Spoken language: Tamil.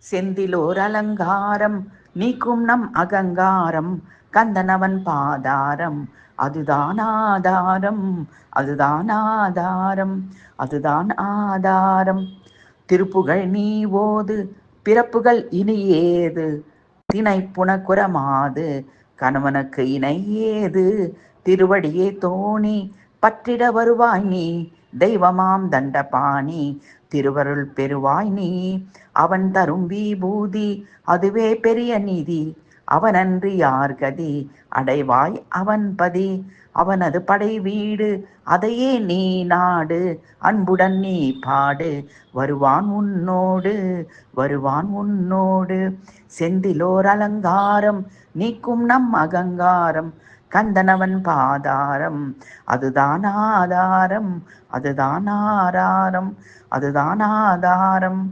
செந்திலோர் அலங்காரம் நீக்கும் நம் அகங்காரம், கந்தனவன் பாதாரம் அதுதான் ஆதாரம், அதுதான் ஆதாரம், அதுதான் ஆதாரம். திருப்புகழ் நீ ஓது பிறப்புகள் இனி ஏது, திணைப்புணக்குரமாது கணவனுக்கு இணை ஏது, திருவடியே தோணி பற்றிட வருவாய் நீ, தெய்வமாம் தண்டபாணி திருவருள் பெறுவாய் நீ. அவன் தரும் விபூதி அதுவே பெரிய நிதி, அவனன்றி யார் கதி அடைவாய் அவன் பதி. அவனது படை வீடு அதையே நீ நாடு, அன்புடன் நீ பாடு வருவான் உன்னோடு, வருவான் உன்னோடு. செந்திலோர் அலங்காரம் நீக்கும் நம் அகங்காரம், கந்தனவன் பாதாரம் அதுதான் ஆதாரம், அதுதான் ஆதாரம், அதுதான் ஆதாரம்.